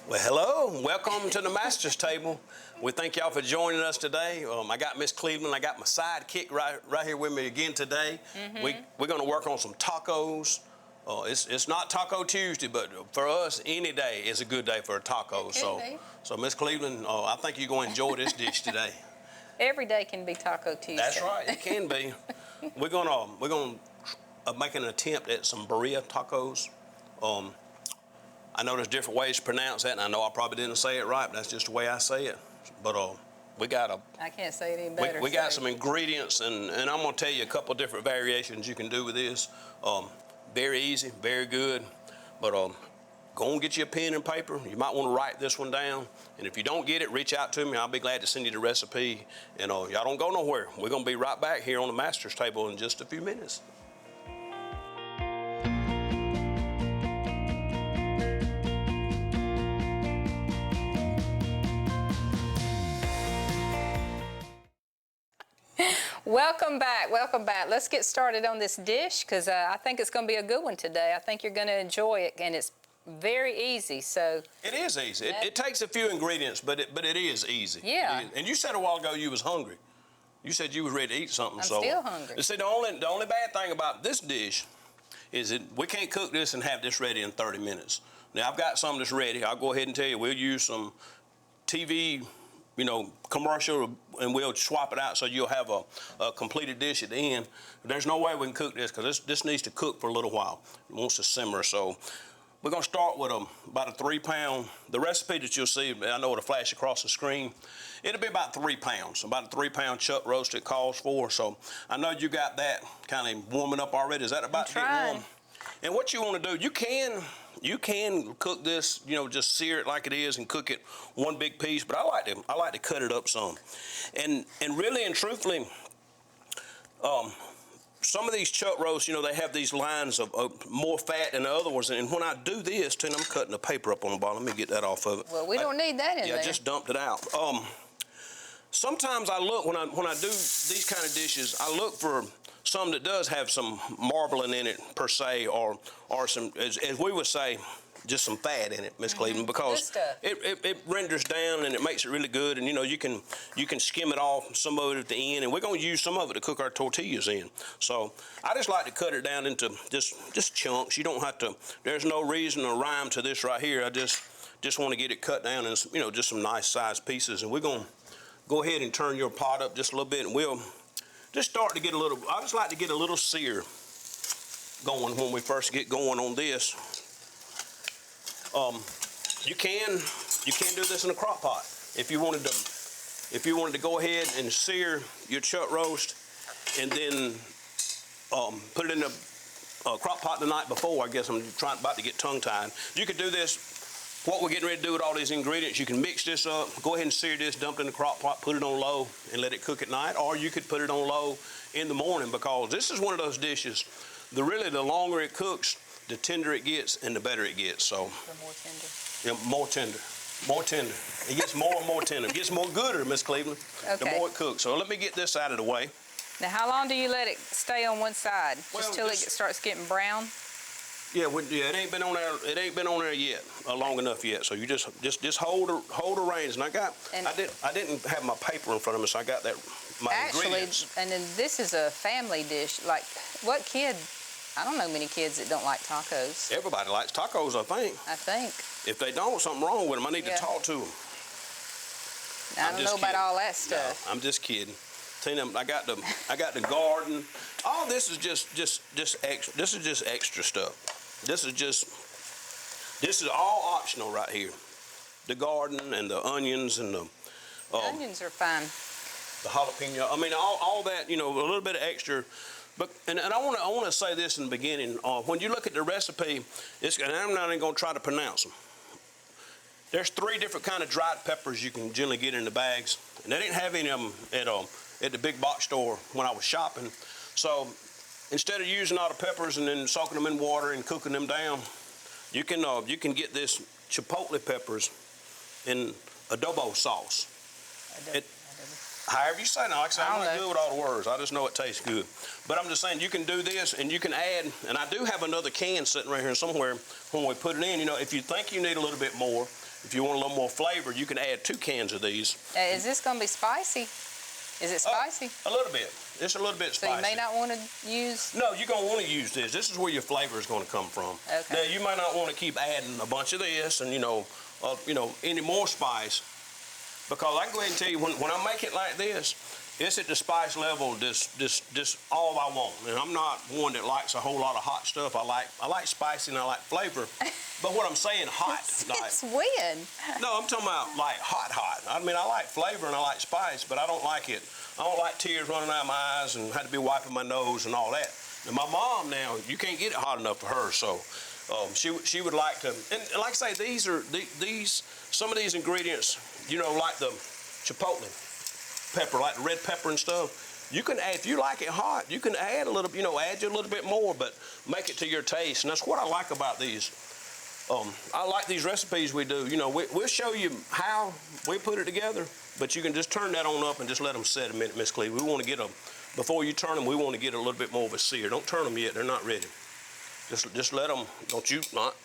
Well, hello, welcome to the Master's Table. We thank y'all for joining us today. I got Miss Cleveland, I got my sidekick right here with me again today. We're gonna work on some tacos. It's not Taco Tuesday, but for us, any day is a good day for a taco. So Miss Cleveland, I think you're gonna enjoy this dish today. Every day can be Taco Tuesday. That's right, it can be. We're gonna make an attempt at some Birria tacos. I know there's different ways to pronounce that, and I know I probably didn't say it right, but that's just the way I say it. But I can't say it any better. We got some ingredients, and I'm gonna tell you a couple different variations you can do with this. Very easy, very good. But go and get you a pen and paper. You might want to write this one down. And if you don't get it, reach out to me. I'll be glad to send you the recipe. And y'all don't go nowhere. We're gonna be right back here on the Master's Table in just a few minutes. Welcome back, welcome back. Let's get started on this dish because I think it's going to be a good one today. I think you're going to enjoy it, and it's very easy. So it is easy. It takes a few ingredients, but it is easy. Yeah. And you said a while ago you was hungry. You said you was ready to eat something. I'm still hungry. See, the only bad thing about this dish is that we can't cook this and have this ready in 30 minutes. Now I've got some that's ready. I'll go ahead and tell you we'll use some TV, commercial, and we'll swap it out so you'll have a completed dish at the end. There's no way we can cook this because this needs to cook for a little while. It wants to simmer. So we're gonna start with about a 3 pound. The recipe that you'll see, I know it'll flash across the screen. It'll be about 3 pounds. About a 3 pound chuck roast it calls for. So I know you got that kind of warming up already. Is that about to get warm? And what you want to do, you can cook this, just sear it like it is and cook it one big piece. But I like to cut it up some, and really and truthfully, some of these chuck roasts, they have these lines of more fat than the other ones. And when I do this, I'm cutting the paper up on the bottom. Let me get that off of it. Well, we don't need that in there. Yeah, I just dumped it out. Sometimes I look when I do these kind of dishes, I look for some that does have some marbling in it per se, or some, as we would say, just some fat in it, Miss Cleveland, because it renders down and it makes it really good. And you can skim it off, some of it at the end, and we're gonna use some of it to cook our tortillas in. So I just like to cut it down into just chunks. You don't have to. There's no reason or rhyme to this right here. I just want to get it cut down in just some nice sized pieces, and we're gonna go ahead and turn your pot up just a little bit, and we'll just start to get a little. I just like to get a little sear going when we first get going on this. You can do this in a crock pot if you wanted to go ahead and sear your chuck roast and then put it in a crock pot the night before. I guess I'm about to get tongue tied. You could do this. What we're getting ready to do with all these ingredients, you can mix this up, go ahead and sear this, dump it in the crock pot, put it on low, and let it cook at night. Or you could put it on low in the morning, because this is one of those dishes, the longer it cooks, the tender it gets and the better it gets. So the more tender. Yeah, more tender. More tender. It gets more and more tender. It gets more gooder, Miss Cleveland, the more it cooks. So let me get this out of the way. Now, how long do you let it stay on one side? Just till it starts getting brown? Yeah, it ain't been on there. It ain't been on there yet, long enough yet. So you just hold the reins. And I didn't have my paper in front of me, so I got that ingredients. And then this is a family dish. Like, what kid? I don't know many kids that don't like tacos. Everybody likes tacos, I think. If they don't, something wrong with them. I need to talk to them. I don't know about all that stuff. No, I'm just kidding. Tina, I got the garden. All this is just extra. This is just extra stuff. This is all optional right here. The garden and the onions and the onions are fine. The jalapeno. I mean, all that. A little bit of extra. But and I want to say this in the beginning. When you look at the recipe, and I'm not even going to try to pronounce them. There's 3 different kind of dried peppers you can generally get in the bags, and they didn't have any of them at the big box store when I was shopping. So instead of using all the peppers and then soaking them in water and cooking them down, you can get this chipotle peppers in adobo sauce. However you say it. Now, like I said, I'm not good with all the words. I just know it tastes good. But I'm just saying, you can do this, and you can add, and I do have another can sitting right here somewhere when we put it in. If you think you need a little bit more, if you want a little more flavor, you can add 2 cans of these. Is this going to be spicy? Is it spicy? A little bit. It's a little bit spicy. So you may not want to use... No, you're going to want to use this. This is where your flavor is going to come from. Okay. Now, you might not want to keep adding a bunch of this and, any more spice. Because I can go ahead and tell you, when I make it like this, it's at the spice level, this all I want. And I'm not one that likes a whole lot of hot stuff. I like spicy and I like flavor. But what I'm saying, hot. It's when? No, I'm talking about like hot. I mean, I like flavor and I like spice, but I don't like it. I don't like tears running out of my eyes and had to be wiping my nose and all that. And my mom now, you can't get it hot enough for her, so she would like to. And like I say, these some of these ingredients, like the chipotle pepper, like the red pepper and stuff. You can add, if you like it hot, you can add a little, add you a little bit more, but make it to your taste. And that's what I like about these. I like these recipes we do. We'll show you how we put it together, but you can just turn that on up and just let them set a minute, Miss Cleve. We want to get them, before you turn them, we want to get a little bit more of a sear. Don't turn them yet, they're not ready. Just let them, don't you start.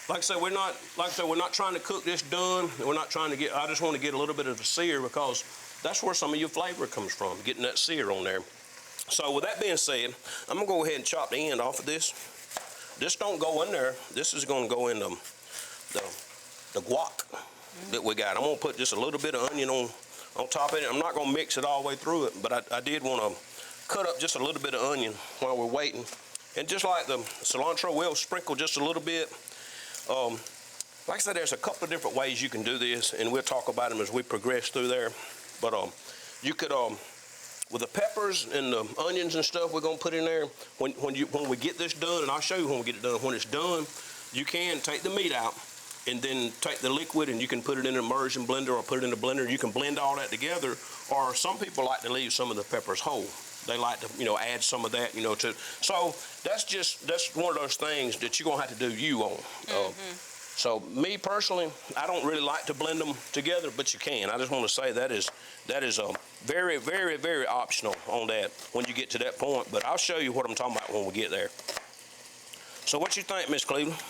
Like I said, we're not trying to cook this done. We're not trying to I just want to get a little bit of a sear because that's where some of your flavor comes from, getting that sear on there. So with that being said, I'm gonna go ahead and chop the end off of this. This don't go in there. This is gonna go in the guac that we got. I'm gonna put just a little bit of onion on top of it. I'm not gonna mix it all the way through it, but I did wanna cut up just a little bit of onion while we're waiting. And just like the cilantro, we'll sprinkle just a little bit. Like I said, there's a couple of different ways you can do this, and we'll talk about them as we progress through there. But you could, with the peppers and the onions and stuff we're gonna put in there, when we get this done, and I'll show you when we get it done. When it's done, you can take the meat out and then take the liquid and you can put it in an immersion blender or put it in a blender. You can blend all that together, or some people like to leave some of the peppers whole. They like to, add some of that, to. So that's one of those things that you're gonna have to do you on. So me personally, I don't really like to blend them together, but you can. I just want to say that is very, very, very optional on that when you get to that point. But I'll show you what I'm talking about when we get there. So what you think, Miss Cleveland?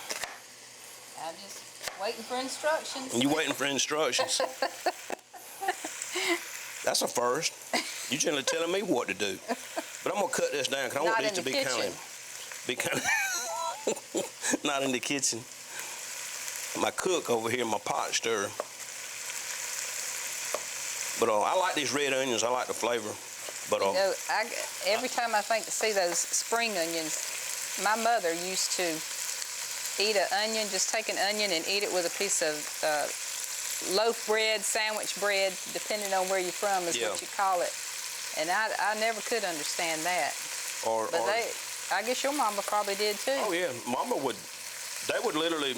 I'm just waiting for instructions. You waiting for instructions? That's a first. You generally telling me what to do. But I'm gonna cut this down because I want these to be kind of not in the kitchen. My cook over here, my pot stirrer. But I like these red onions. I like the flavor. But every time I see those spring onions, my mother used to eat an onion, just take an onion and eat it with a piece of loaf bread, sandwich bread, depending on where you're from is what you call it. And I never could understand that. I guess your mama probably did too. Oh yeah, they would literally,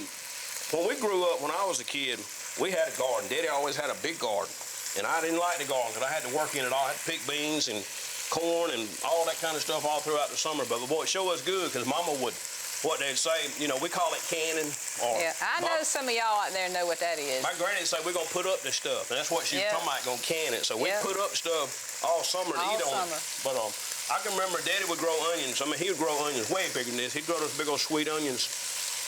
when we grew up, when I was a kid, we had a garden. Daddy always had a big garden. And I didn't like the garden because I had to work in it all. I had to pick beans and corn and all that kind of stuff all throughout the summer. But boy, it sure was good because Mama would, what they'd say, we call it canning. Yeah, I know some of y'all out there know what that is. My granny would say, we're going to put up this stuff. And that's what she was talking about, going to can it. So we put up stuff all summer to eat on it. But I can remember Daddy would grow onions. I mean, he would grow onions way bigger than this. He'd grow those big old sweet onions.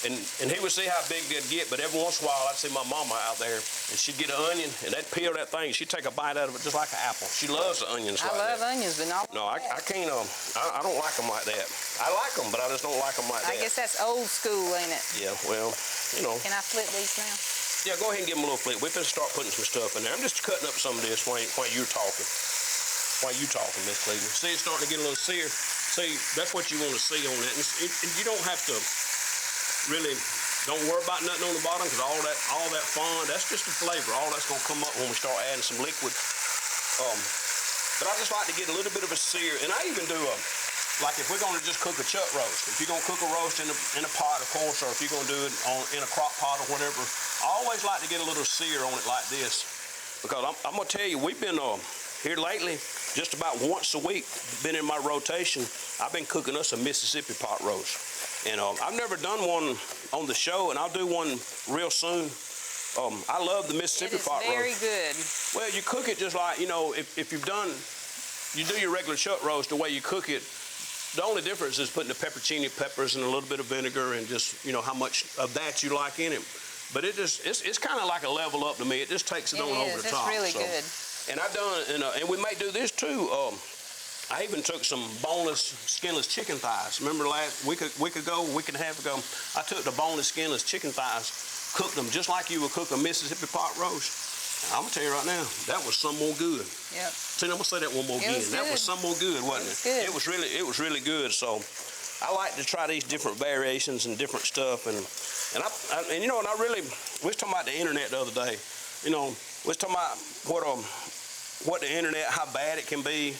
And he would see how big they'd get, but every once in a while I'd see my mama out there, and she'd get an onion, and they'd peel that thing. She'd take a bite out of it just like an apple. She loves the onions like that. I love onions, but not No, I can't, I don't like them like that. I like them, but I just don't like them like that. I guess that's old school, ain't it? Yeah, well, Can I flip these now? Yeah, go ahead and give them a little flip. We're going to start putting some stuff in there. I'm just cutting up some of this while you're talking. While you talking, Miss Cleveland. See, it's starting to get a little sear. See, that's what you want to see on it. And you don't have to really... Don't worry about nothing on the bottom because all that fond, that's just the flavor. All that's going to come up when we start adding some liquid. But I just like to get a little bit of a sear. And I even do like if we're going to just cook a chuck roast, if you're going to cook a roast in a pot, of course, or if you're going to do it in a crock pot or whatever, I always like to get a little sear on it like this. Because I'm going to tell you, we've been here lately, just about once a week, been in my rotation, I've been cooking us a Mississippi pot roast. And I've never done one on the show, and I'll do one real soon. I love the Mississippi pot roast. Very good. Well, you cook it just like, if you do your regular chuck roast, the way you cook it, The only difference is putting the peppercini peppers and a little bit of vinegar and just, you know, how much of that you like in it. But it's kind of like a level up to me. It just takes it on over the top. It's really good. And I've done, and we may do this too. I even took some boneless, skinless chicken thighs. Remember last week and a half ago, I took the boneless, skinless chicken thighs, cooked them just like you would cook a Mississippi pot roast. And I'm gonna tell you right now, that was some more good. Yep. See, I'm gonna say that one more again. That was some more good, wasn't it? Good. It was really good. So I like to try these different variations and different stuff. And you know, and we was talking about the internet the other day. You know, we was talking about what the internet, how bad it can be,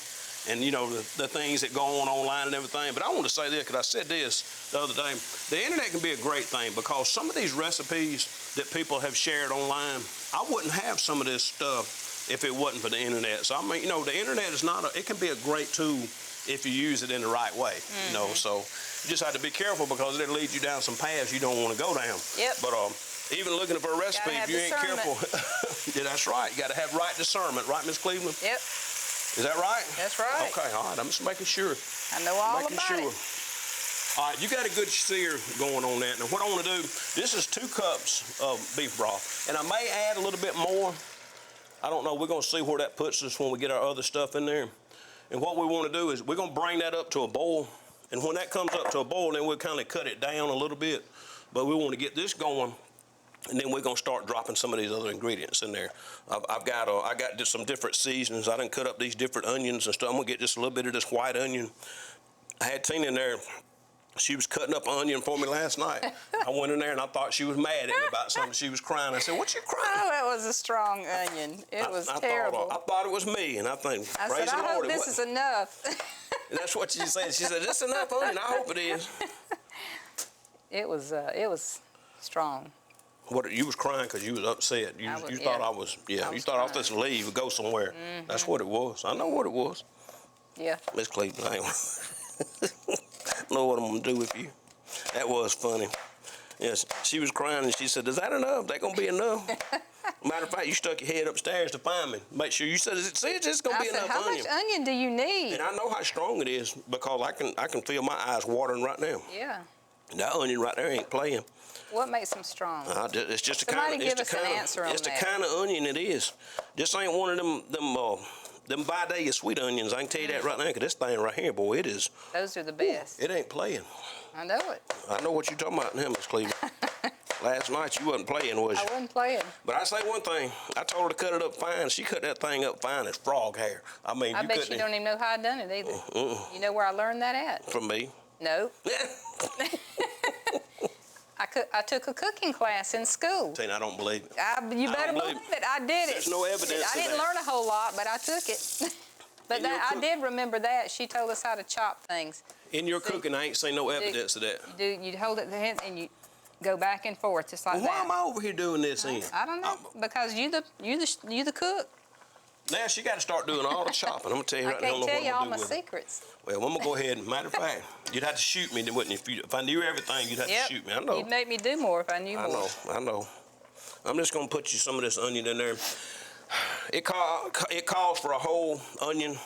and you know the things that go on online and everything. But I want to say this because I said this the other day. The internet can be a great thing because some of these recipes that people have shared online, I wouldn't have some of this stuff if it wasn't for the internet. So I mean, you know, the internet is it can be a great tool if you use it in the right way. You know, so you just have to be careful because it'll lead you down some paths you don't want to go down. Yep. But even looking for a recipe, if you ain't careful, yeah, that's right. You got to have right discernment, right, Miss Cleveland? Yep. Is that right? That's right. Okay, all right. I'm just making sure. I know all about it. All right, you got a good sear going on that. Now, what I want to do, this is 2 cups of beef broth, and I may add a little bit more. I don't know. We're going to see where that puts us when we get our other stuff in there. And what we want to do is we're going to bring that up to a boil, and when that comes up to a boil, then we'll kind of cut it down a little bit. But we want to get this going, and then we're gonna start dropping some of these other ingredients in there. I got just some different seasonings. I done cut up these different onions and stuff. I'm gonna get just a little bit of this white onion. I had Tina in there. She was cutting up onion for me last night. I went in there and I thought she was mad at me about something. She was crying. I said, "What you crying?" Oh, that was a strong onion. It was terrible. I thought it was me, and I think, I praise said, the I Lord. hope this is enough. And that's what she said. She said, "This enough onion? I hope it is." It was strong. What, you was crying because you was upset. You thought I was thought I was supposed to leave and go somewhere. That's what it was. I know what it was. Yeah. Miss Cleveland, I know what I'm gonna do with you. That was funny. Yes, she was crying and she said, "Is that enough? That gonna be enough?" Matter of fact, you stuck your head upstairs to find me. Make sure you said, "See, it's just gonna be enough how onion." much onion do you need? And I know how strong it is because I can feel my eyes watering right now. Yeah. That onion right there ain't playing. What makes them strong? It's just the Somebody kind of, give us an answer on that. It's the kind of onion it is. This ain't one of them Vidalia sweet onions. I can tell you that right now, because this thing right here, boy, it is. Those are the best. It ain't playing. I know it. I know what you're talking about now, Miss Cleveland. Last night you wasn't playing, was you? I wasn't playing. But I say one thing. I told her to cut it up fine. She cut that thing up fine as frog hair. I mean, I bet you don't even know how I done it either. You know where I learned that at? From me. No. I took a cooking class in school. Tina, I don't believe it. You better believe it. I did it. There's no evidence I didn't learn a whole lot, but I took it. But I did remember that. She told us how to chop things. In your cooking, I ain't seen no evidence of that. You hold it in the hand and you go back and forth just like that. Why am I over here doing this then? I don't know. Because you the cook. Now she got to start doing all the chopping. I'm gonna tell you right now. I can't tell you all my secrets. Well, I'm gonna go ahead. Matter of fact, you'd have to shoot me, wouldn't you? If I knew everything, you'd have to shoot me. I know. You'd make me do more if I knew more. I know. I'm just gonna put you some of this onion in there. It calls for a whole onion.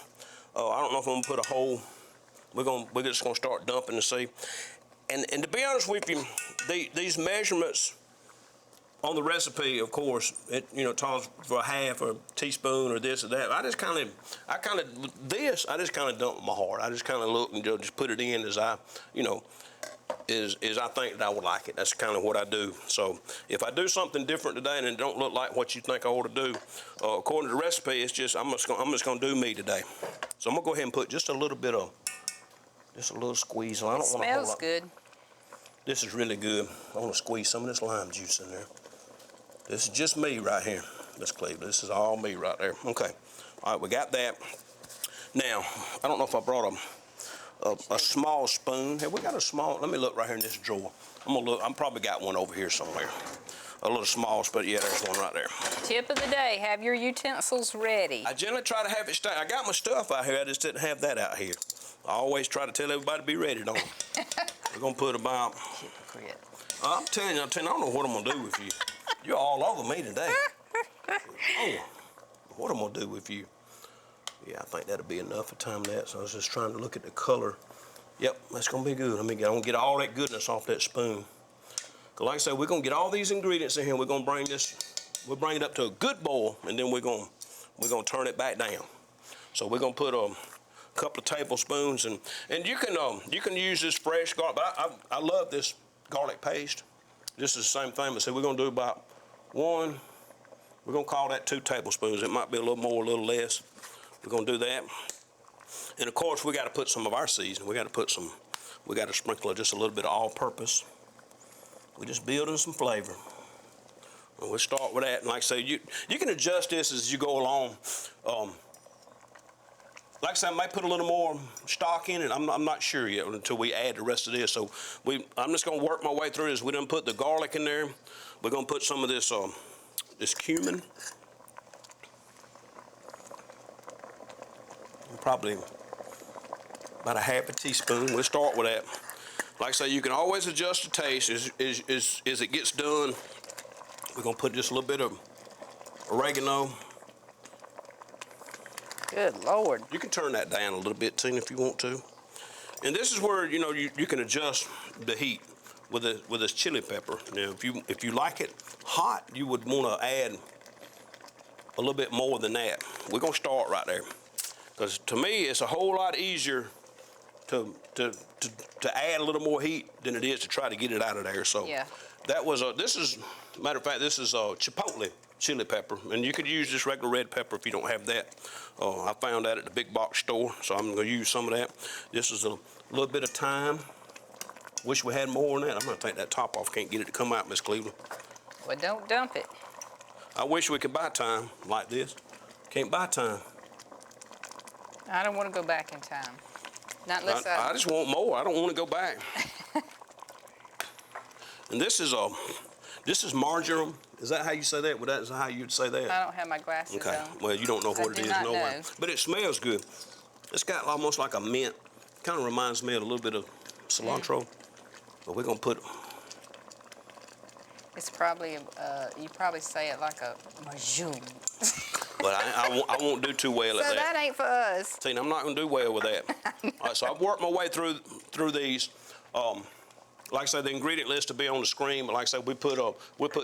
I don't know if I'm gonna put a whole. We're just gonna start dumping and see. And to be honest with you, these measurements on the recipe, of course, it calls for a half or a teaspoon or this or that. I just kind of dump my heart. I just kind of look and just put it in as I think that I would like it. That's kind of what I do. So if I do something different today and it don't look like what you think I ought to do, according to the recipe, it's just I'm just gonna do me today. So I'm gonna go ahead and put just a little bit of, just a little squeeze. I don't want a whole lot. Smells good. This is really good. I want to squeeze some of this lime juice in there. This is just me right here, Miss Cleveland. This is all me right there. Okay. All right, we got that. Now, I don't know if I brought a small spoon. Have we got a small? Let me look right here in this drawer. I'm gonna look. I'm probably got one over here somewhere. A little small spoon. Yeah, there's one right there. Tip of the day: have your utensils ready. I generally try to have it. I got my stuff out here. I just didn't have that out here. I always try to tell everybody to be ready, don't I? We're gonna put about. I'm telling you, I don't know what I'm gonna do with you. You're all over me today. Oh, what I'm gonna do with you? Yeah, I think that'll be enough for time that. So I was just trying to look at the color Yep, that's gonna be good. I'm gonna get all that goodness off that spoon. Cause like I said, we're gonna get all these ingredients in here. We're gonna we'll bring it up to a good boil, and then we're gonna turn it back down. So we're gonna put a couple of tablespoons, and you can use this fresh garlic, but I love this garlic paste. This is the same thing, but see, we're gonna do about we're gonna call that 2 tablespoons. It might be a little more, a little less. We're gonna do that. And of course, we gotta put some of our seasoning. We gotta sprinkle just a little bit of all-purpose. We're just building some flavor. And we'll start with that. And like I say, you can adjust this as you go along. Like I said, I might put a little more stock in it. I'm not sure yet until we add the rest of this. So I'm just gonna work my way through this. We done put the garlic in there. We're gonna put some of this this cumin. Probably about a half a teaspoon. We'll start with that. Like I say, you can always adjust the taste as it gets done. We're gonna put just a little bit of oregano. Good Lord. You can turn that down a little bit, Tina, if you want to. And this is where you can adjust the heat with this chili pepper. Now, if you like it hot, you would want to add a little bit more than that. We're gonna start right there, because to me, it's a whole lot easier to add a little more heat than it is to try to get it out of there. So yeah. That was matter of fact, this is chipotle chili pepper, and you could use just regular red pepper if you don't have that. I found that at the big box store, so I'm gonna use some of that. This is a little bit of thyme. Wish we had more than that. I'm gonna take that top off. Can't get it to come out, Miss Cleveland. Well, don't dump it. I wish we could buy thyme like this. Can't buy thyme. I don't want to go back in time. Not unless I just want more. I don't want to go back. And this is marjoram. Is that how you say that? Is that how you'd say that? I don't have my glasses Okay. on. Well, you don't know what it is, no way. know. But it smells good. It's got almost like a mint. Kind of reminds me of a little bit of cilantro. But we're gonna put. It's probably you probably say it like a majoom. But I won't do too well at So that. that ain't for us. Tina, I'm not gonna do well with that. All right, so I've worked my way through these. Like I said, the ingredient list will be on the screen. But like I said, we put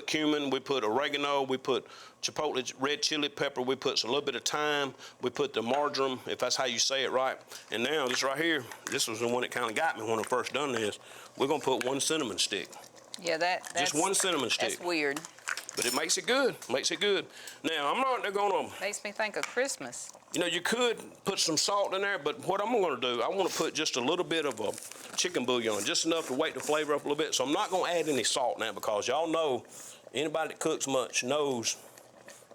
cumin, we put oregano, we put chipotle red chili pepper, we put a little bit of thyme, we put the marjoram, if that's how you say it right. And now this right here, this was the one that kind of got me when I first done this. We're gonna put 1 cinnamon stick. Yeah, that's Just 1 cinnamon stick. That's weird. But it makes it good. Makes it good. Now I'm not gonna. Makes me think of Christmas. You could put some salt in there, but what I'm gonna do, I want to put just a little bit of a chicken bouillon, just enough to wake the flavor up a little bit. So I'm not gonna add any salt now, because y'all know, anybody that cooks much knows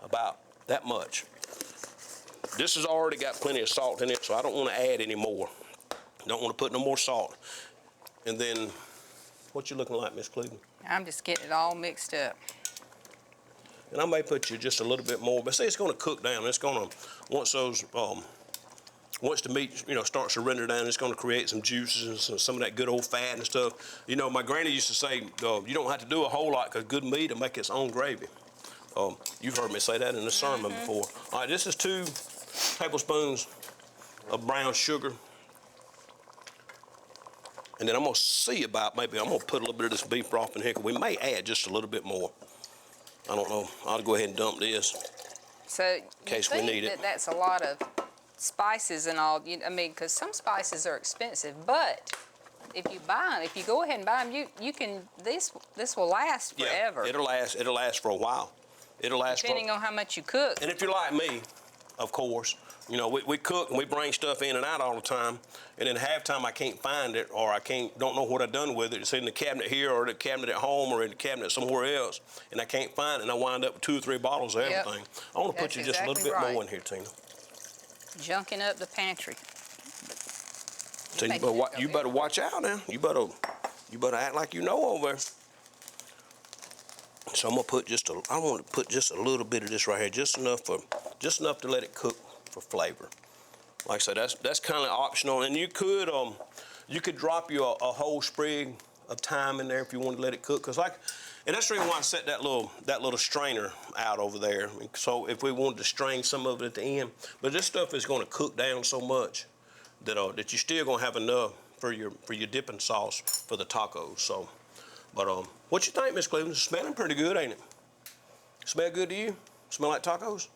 about that much. This has already got plenty of salt in it, so I don't want to add any more. Don't want to put no more salt. And then, what you looking like, Miss Cleveland? I'm just getting it all mixed up. And I may put you just a little bit more, but see, it's going to cook down. It's going to, once the meat, starts to render down, it's going to create some juices and some of that good old fat and stuff. My granny used to say, you don't have to do a whole lot, because good meat will make its own gravy. You've heard me say that in the sermon before. All right, this is 2 tablespoons of brown sugar. And then I'm going to see about, maybe I'm going to put a little bit of this beef broth in here, because we may add just a little bit more. I don't know. I'll go ahead and dump this. So in case we need it. That's a lot of spices and all. Because some spices are expensive, but if you buy them, if you go ahead and buy them, you can. This will last forever. Yeah, it'll last for a while. It'll last depending on how much you cook. And if you're like me, of course, we cook and we bring stuff in and out all the time, and then halftime I can't find it, or don't know what I've done with it. It's in the cabinet here, or the cabinet at home, or in the cabinet somewhere else, and I can't find it, and I wind up with 2 or 3 bottles of everything. I want to put you just a little bit more in here, Tina. Junking up the pantry. Tina, you better watch out now. You better act like you know over there. So I'm gonna put I want to put just a little bit of this right here, just enough to let it cook for flavor. Like I said, that's kind of optional, and you could drop you a whole sprig of thyme in there if you want to let it cook, and that's the reason why I set that little strainer out over there. So if we wanted to strain some of it at the end, but this stuff is going to cook down so much that you're still going to have enough for your dipping sauce for the tacos. So, but what you think, Miss Cleveland? It's smelling pretty good, ain't it? Smell good to you? Smell like tacos?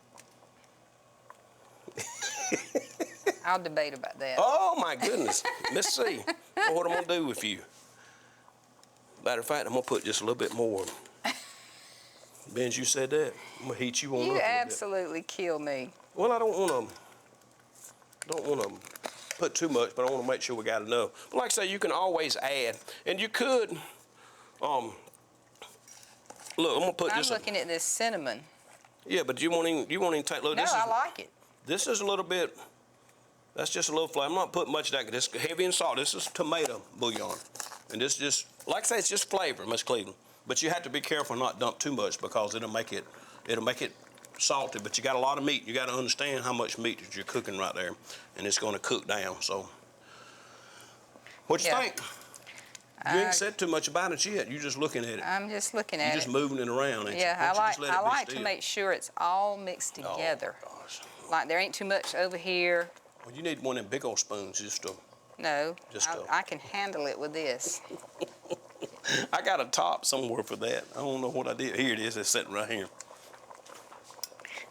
I'll debate about that. Oh my goodness. Let's see what I'm gonna do with you. Matter of fact, I'm gonna put just a little bit more. Benz, you said that. I'm gonna heat you on up. You absolutely kill me. Well, I don't wanna put too much, but I wanna make sure we got enough. But like I say, you can always add, and you could. Look, I'm gonna put this. I'm looking at this cinnamon. Yeah, but you won't even take. Look, No, I like it. This is a little bit. That's just a little flavor. I'm not putting much of that. This is heavy in salt. This is tomato bouillon, and this just, like I say, it's just flavor, Miss Cleveland. But you have to be careful not dump too much because it'll make it salty. But you got a lot of meat. You got to understand how much meat that you're cooking right there, and it's going to cook down. So, what you think? You ain't said too much about it yet. You're just looking at it. I'm just looking at it. You're just moving it around. Ain't Yeah, you? I like to make sure it's all mixed together. Oh, gosh. Like there ain't too much over here. Well, you need one of them big old spoons just to. No, Just I can handle it with this. I got a top somewhere for that. I don't know what I did. Here it is. It's sitting right here.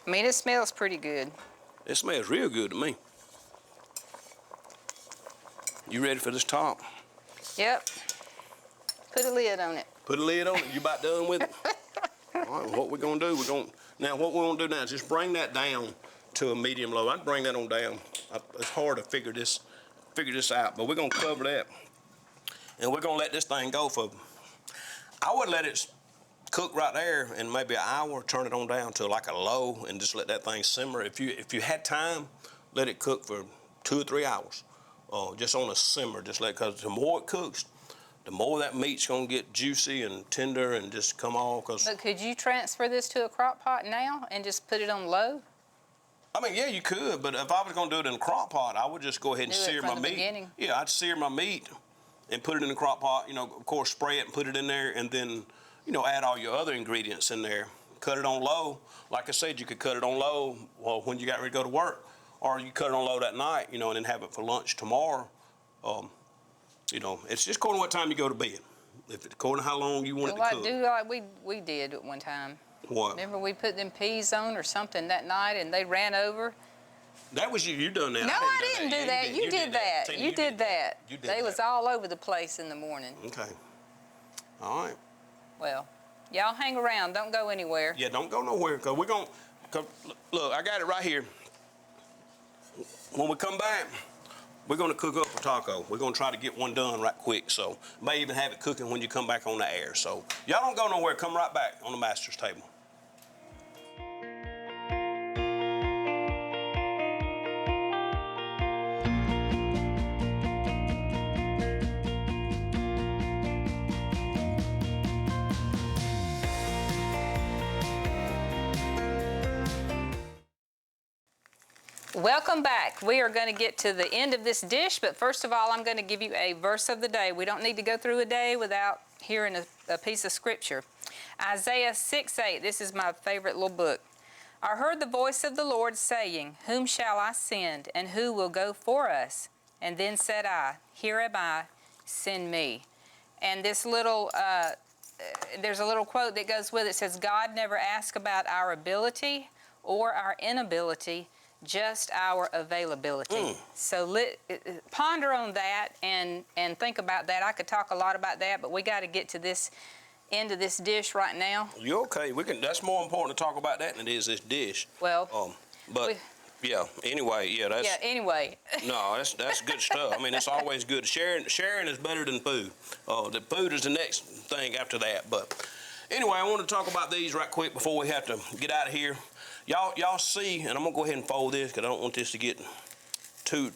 I mean, it smells pretty good. It smells real good to me. You ready for this top? Yep. Put a lid on it. Put a lid on it. You about done with it? All right, what we're going to do, what we're going to do now is just bring that down to a medium low. I'd bring that on down. It's hard to figure this out, but we're going to cover that. And we're going to let this thing go for, I would let it cook right there in maybe an hour, turn it on down to like a low and just let that thing simmer. If you had time, let it cook for 2 or 3 hours. Just on a simmer, because the more it cooks, the more that meat's gonna get juicy and tender and just come off. But could you transfer this to a crock pot now and just put it on low? I mean, yeah, you could, but if I was gonna do it in a crock pot, I would just go ahead and sear my meat. Beginning. Yeah, I'd sear my meat and put it in the crock pot, of course, spray it and put it in there, and then, add all your other ingredients in there. Cut it on low. Like I said, you could cut it on low when you got ready to go to work, or you cut it on low that night, and then have it for lunch tomorrow. It's just according to what time you go to bed. If it's according to how long you want it to cook. Do like we did at one time. What? Remember we put them peas on or something that night and they ran over? That was you. You done that. No, I didn't do that. You did that. Tina, You did that. You did They that. was all over the place in the morning. Okay. All right. Well, y'all hang around. Don't go anywhere. Yeah, don't go nowhere, because we're going to, look, I got it right here. When we come back, we're going to cook up a taco. We're going to try to get one done right quick, so may even have it cooking when you come back on the air. So y'all don't go nowhere. Come right back on the master's table. Welcome back. We are going to get to the end of this dish, but first of all, I'm going to give you a verse of the day. We don't need to go through a day without hearing a piece of scripture. Isaiah 6:8, this is my favorite little book. I heard the voice of the Lord saying, whom shall I send, and who will go for us? And then said I, here am I, send me. And this little, there's a little quote that goes with it. It says, God never asks about our ability or our inability, just our availability. So ponder on that and think about that. I could talk a lot about that, but we got to get to this end of this dish right now. You okay? That's more important to talk about that than it is this dish. Well, yeah. Anyway, yeah. That's. Yeah. Anyway. No, that's good stuff. I mean, it's always good. Sharing is better than food. The food is the next thing after that. But anyway, I want to talk about these right quick before we have to get out of here. Y'all see, and I'm gonna go ahead and fold this because I don't want this to get too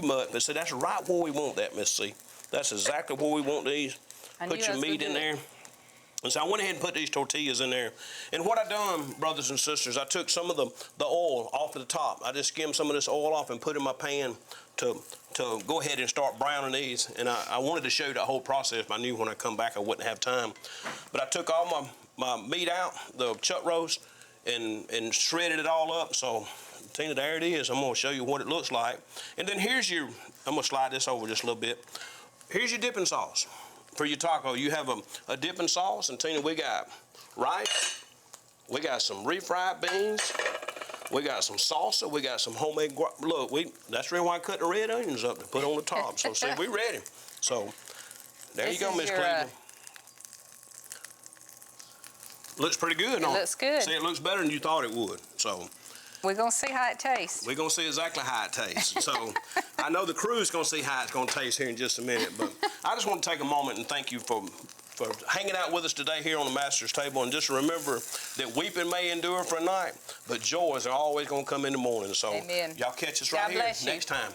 much. But see, that's right where we want that, Miss C. That's exactly where we want these. Put your meat in there. And so I went ahead and put these tortillas in there. And what I done, brothers and sisters, I took some of the oil off of the top. I just skimmed some of this oil off and put it in my pan to go ahead and start browning these. And I wanted to show you the whole process, but I knew when I come back I wouldn't have time. But I took all my meat out, the chuck roast, and shredded it all up. So, Tina, there it is. I'm gonna show you what it looks like. And then here's I'm gonna slide this over just a little bit. here's your dipping sauce for your taco. You have a dipping sauce, and Tina, we got rice, we got some refried beans, we got some salsa, we got some homemade look, that's the reason why I cut the red onions up to put on the top. So see, we ready. So there you go, Miss Cleveland. Looks pretty good, don't it? Looks good. See, it looks better than you thought it would. So we're gonna see how it tastes. we're gonna see exactly how it tastes. So I know the crew's gonna see how it's gonna taste here in just a minute. But I just want to take a moment and thank you for hanging out with us today here on the Master's Table. And just remember that weeping may endure for a night, but joys are always gonna come in the morning. So Amen. y'all catch us God right here bless you. next time.